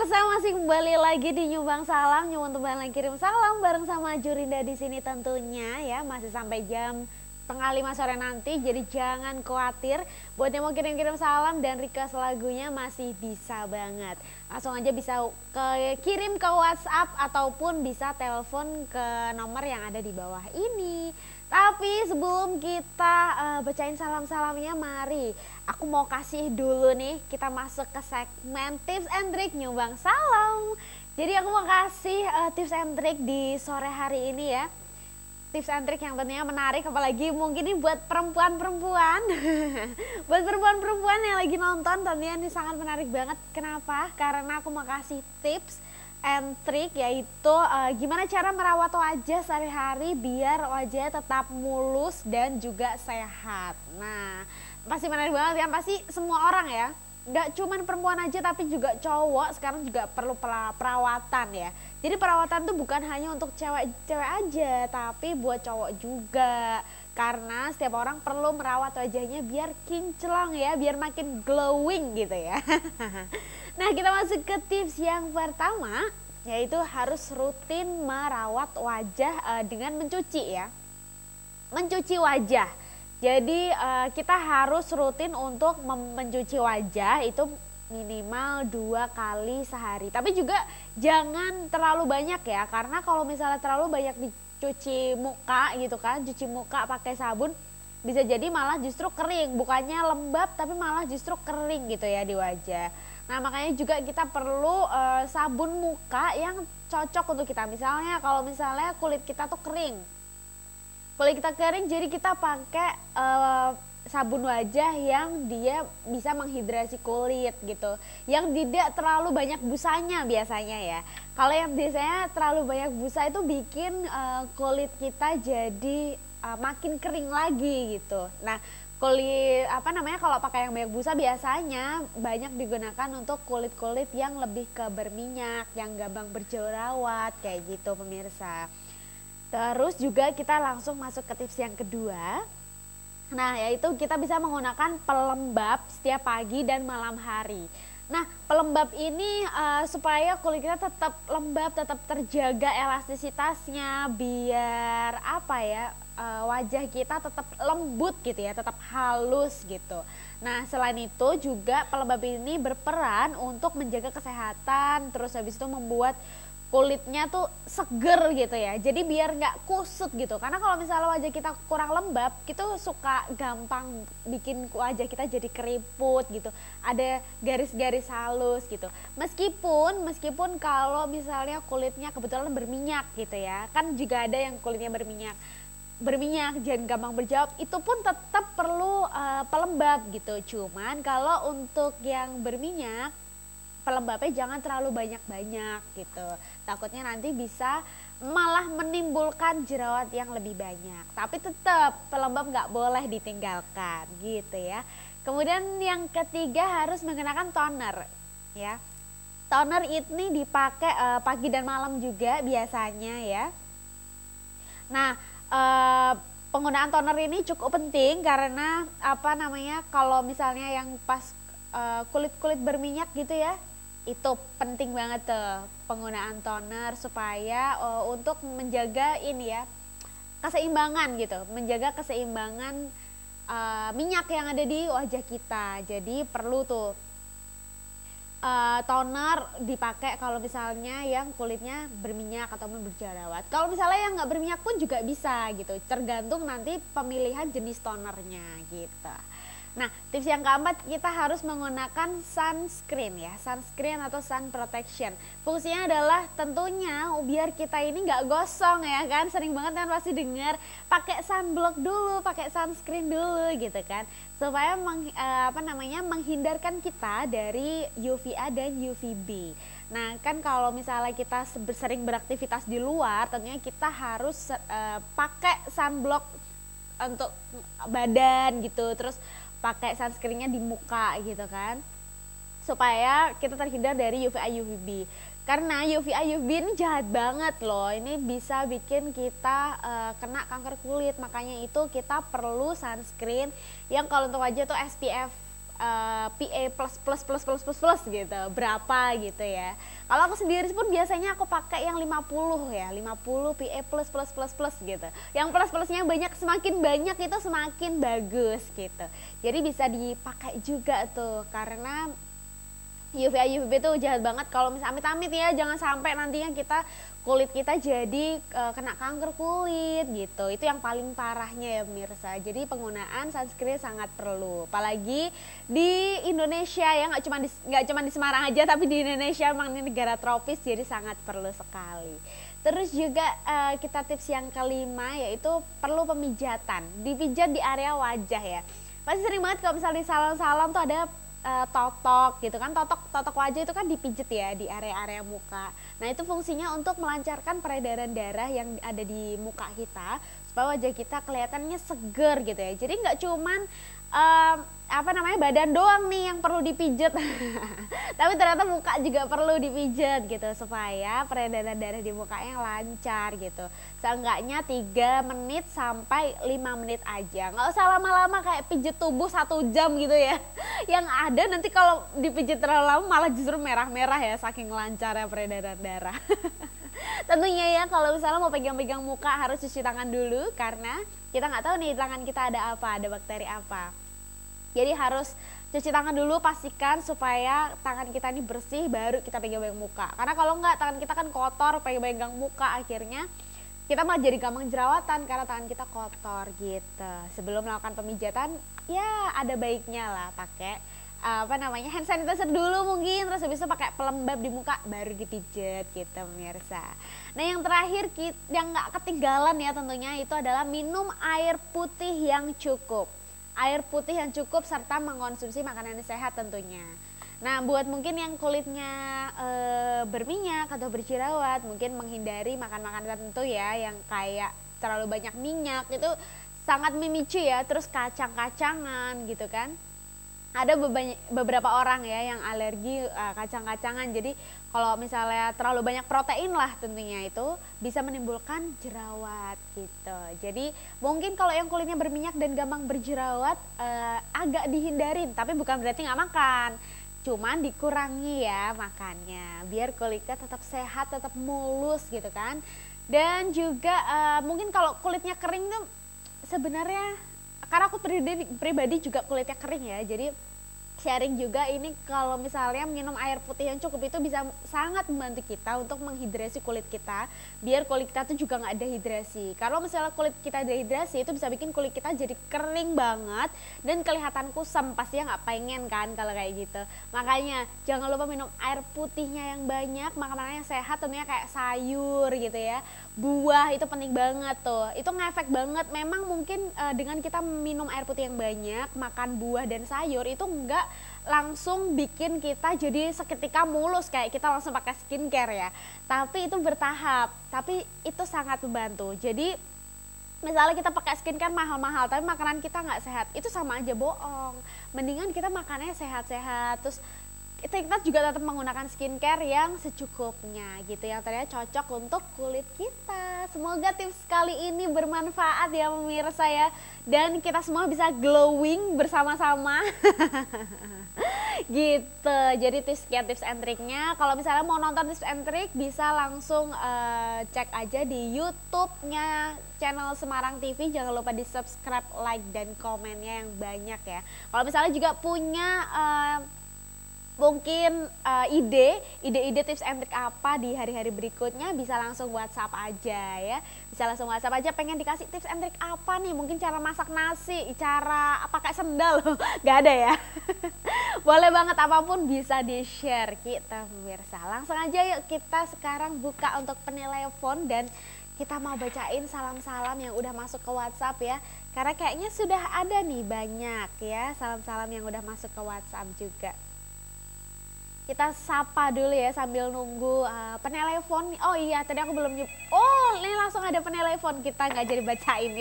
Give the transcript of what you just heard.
pemirsa, masih kembali lagi di Nyumbang Salam, Nyumbang Tumbang Kirim Salam bareng sama Jurinda di sini tentunya ya, masih sampai jam setengah 5 sore nanti. Jadi jangan khawatir, buat yang mau kirim-kirim salam dan request lagunya masih bisa banget. Langsung aja bisa kirim ke WhatsApp ataupun bisa telepon ke nomor yang ada di bawah ini. Tapi sebelum kita bacain salam-salamnya, mari aku mau kasih dulu nih, kita masuk ke segmen tips and trick Nyumbang Salam. Jadi aku mau kasih tips and trick di sore hari ini ya. Tips and trick yang tentunya menarik, apalagi mungkin ini buat perempuan-perempuan. Buat perempuan-perempuan yang lagi nonton tentunya ini sangat menarik banget. Kenapa? Karena aku mau kasih tips and trick, yaitu gimana cara merawat wajah sehari-hari biar wajahnya tetap mulus dan juga sehat. Nah, pasti menarik banget kan, pasti semua orang ya, nggak cuman perempuan aja tapi juga cowok sekarang juga perlu perawatan ya. Jadi perawatan tuh bukan hanya untuk cewek-cewek aja, tapi buat cowok juga. Karena setiap orang perlu merawat wajahnya biar kinclong ya, biar makin glowing gitu ya. Nah, kita masuk ke tips yang pertama, yaitu harus rutin merawat wajah dengan mencuci ya. Mencuci wajah. Jadi kita harus rutin untuk mencuci wajah itu minimal 2 kali sehari. Tapi juga jangan terlalu banyak ya, karena kalau misalnya terlalu banyak dicuci muka gitu kan, cuci muka pakai sabun, bisa jadi malah justru kering, bukannya lembab tapi malah justru kering gitu ya di wajah. Nah, makanya juga kita perlu sabun muka yang cocok untuk kita. Misalnya kalau misalnya kulit kita tuh kering, jadi kita pakai sabun wajah yang dia bisa menghidrasi kulit gitu, yang tidak terlalu banyak busanya biasanya ya. Kalau yang biasanya terlalu banyak busa itu bikin kulit kita jadi makin kering lagi gitu. Nah, kulit kalau pakai yang banyak busa biasanya banyak digunakan untuk kulit-kulit yang lebih ke berminyak, yang gampang berjerawat kayak gitu pemirsa. Terus juga kita langsung masuk ke tips yang kedua. Nah, yaitu kita bisa menggunakan pelembab setiap pagi dan malam hari. Nah, pelembab ini supaya kulit kita tetap lembab, tetap terjaga elastisitasnya, biar wajah kita tetap lembut gitu ya, tetap halus gitu. Nah, selain itu juga pelembab ini berperan untuk menjaga kesehatan, terus habis itu membuat kulitnya tuh seger gitu ya, jadi biar nggak kusut gitu. Karena kalau misalnya wajah kita kurang lembab, kita suka gampang bikin wajah kita jadi keriput gitu, ada garis-garis halus gitu. Meskipun kalau misalnya kulitnya kebetulan berminyak gitu ya, kan juga ada yang kulitnya berminyak jangan gampang berjawab, itu pun tetap perlu pelembab gitu. Cuman kalau untuk yang berminyak, pelembabnya jangan terlalu banyak-banyak gitu, takutnya nanti bisa malah menimbulkan jerawat yang lebih banyak. Tapi tetap pelembab nggak boleh ditinggalkan gitu ya. Kemudian yang ketiga harus menggunakan toner ya. Toner ini dipakai pagi dan malam juga biasanya ya. Nah, penggunaan toner ini cukup penting karena kalau misalnya yang pas kulit-kulit berminyak gitu ya, itu penting banget tuh penggunaan toner supaya untuk menjaga ini ya, keseimbangan gitu, menjaga keseimbangan minyak yang ada di wajah kita. Jadi perlu tuh toner dipakai kalau misalnya yang kulitnya berminyak ataupun berjerawat. Kalau misalnya yang nggak berminyak pun juga bisa gitu, tergantung nanti pemilihan jenis tonernya gitu. Nah, tips yang keempat, kita harus menggunakan sunscreen ya, sunscreen atau sun protection. Fungsinya adalah tentunya biar kita ini nggak gosong ya kan, sering banget kan pasti dengar pakai sunblock dulu, pakai sunscreen dulu gitu kan, supaya menghindarkan kita dari UVA dan UVB. Nah, kan kalau misalnya kita sering beraktivitas di luar, tentunya kita harus pakai sunblock untuk badan gitu, terus pakai sunscreennya di muka gitu kan, supaya kita terhindar dari UVA UVB. Karena UVA UVB ini jahat banget loh, ini bisa bikin kita kena kanker kulit. Makanya itu kita perlu sunscreen yang kalau untuk wajah tuh SPF PA plus gitu, berapa gitu ya. Kalau aku sendiri pun biasanya aku pakai yang 50 ya, 50 PA plus gitu. Yang plus-plusnya banyak, semakin banyak itu semakin bagus gitu. Jadi bisa dipakai juga tuh, karena UVA UVB itu jahat banget. Kalau misalnya amit-amit ya, jangan sampai nantinya kulit kita jadi kena kanker kulit gitu. Itu yang paling parahnya ya pemirsa. Jadi penggunaan sunscreen sangat perlu, apalagi di Indonesia ya, nggak cuma di Semarang aja, tapi di Indonesia memang ini negara tropis, jadi sangat perlu sekali. Terus juga kita tips yang kelima yaitu perlu pemijatan, dipijat di area wajah ya. Pasti sering banget kalau misalnya di salon-salon tuh ada totok gitu kan, totok wajah itu kan dipijet ya di area-area muka. Nah itu fungsinya untuk melancarkan peredaran darah yang ada di muka kita supaya wajah kita kelihatannya seger gitu ya. Jadi nggak cuman badan doang nih yang perlu dipijet tapi ternyata muka juga perlu dipijet gitu supaya peredaran darah di mukanya lancar gitu. Seenggaknya 3 menit sampai 5 menit aja, nggak usah lama-lama kayak pijet tubuh 1 jam gitu ya. Yang ada nanti kalau dipijet terlalu lama malah justru merah-merah ya, saking lancarnya peredaran darah. Tentunya ya kalau misalnya mau pegang-pegang muka harus cuci tangan dulu, karena kita nggak tahu nih tangan kita ada apa, ada bakteri apa. Jadi harus cuci tangan dulu, pastikan supaya tangan kita ini bersih baru kita pegang-pegang muka. Karena kalau enggak, tangan kita kan kotor, pegang-pegang muka, akhirnya kita malah jadi gampang jerawatan karena tangan kita kotor gitu. Sebelum melakukan pemijatan ya ada baiknya lah pakai hand sanitizer dulu mungkin, terus habis itu pakai pelembab di muka baru dipijet gitu pemirsa. Nah yang terakhir yang nggak ketinggalan ya tentunya itu adalah minum air putih yang cukup. Air putih yang cukup serta mengkonsumsi makanan yang sehat tentunya. Nah buat mungkin yang kulitnya berminyak atau berjerawat, mungkin menghindari makan-makan tertentu ya yang kayak terlalu banyak minyak, itu sangat memicu ya. Terus kacang-kacangan gitu kan. Ada beberapa orang ya yang alergi kacang-kacangan, jadi kalau misalnya terlalu banyak protein lah tentunya itu bisa menimbulkan jerawat gitu. Jadi mungkin kalau yang kulitnya berminyak dan gampang berjerawat agak dihindarin, tapi bukan berarti nggak makan, cuman dikurangi ya makannya biar kulitnya tetap sehat, tetap mulus gitu kan. Dan juga mungkin kalau kulitnya kering tuh sebenarnya, karena aku pribadi juga kulitnya kering ya, jadi sharing juga ini, kalau misalnya minum air putih yang cukup itu bisa sangat membantu kita untuk menghidrasi kulit kita, biar kulit kita tuh juga nggak dehidrasi. Kalau misalnya kulit kita dehidrasi itu bisa bikin kulit kita jadi kering banget dan kelihatan kusam, pastinya nggak pengen kan kalau kayak gitu. Makanya jangan lupa minum air putihnya yang banyak, makanan yang sehat tentunya kayak sayur gitu ya, buah itu penting banget tuh, itu ngefek banget. Memang mungkin dengan kita minum air putih yang banyak, makan buah dan sayur itu enggak langsung bikin kita jadi seketika mulus kayak kita langsung pakai skincare ya, tapi itu bertahap, tapi itu sangat membantu. Jadi misalnya kita pakai skincare mahal-mahal tapi makanan kita nggak sehat, itu sama aja bohong. Mendingan kita makannya sehat-sehat, terus kita juga tetap menggunakan skincare yang secukupnya gitu, yang ternyata cocok untuk kulit kita. Semoga tips kali ini bermanfaat ya pemirsa ya, dan kita semua bisa glowing bersama-sama. Gitu. Jadi tips and triknya, kalau misalnya mau nonton tips and trik bisa langsung cek aja di YouTube-nya channel Semarang TV. Jangan lupa di subscribe, like, dan komennya yang banyak ya. Kalau misalnya juga punya mungkin ide tips and trik apa di hari-hari berikutnya, bisa langsung WhatsApp aja ya. Bisa langsung WhatsApp aja, pengen dikasih tips and trik apa nih, mungkin cara masak nasi, cara pakai sendal, gak ada ya. Boleh banget, apapun bisa di-share kita pemirsa. Langsung aja yuk kita sekarang buka untuk penelepon dan kita mau bacain salam-salam yang udah masuk ke WhatsApp ya. Karena kayaknya sudah ada nih banyak ya salam-salam yang udah masuk ke WhatsApp juga. Kita sapa dulu ya sambil nunggu penelepon. Oh iya, tadi aku belum oh ini langsung ada penelepon, kita nggak jadi bacain ya.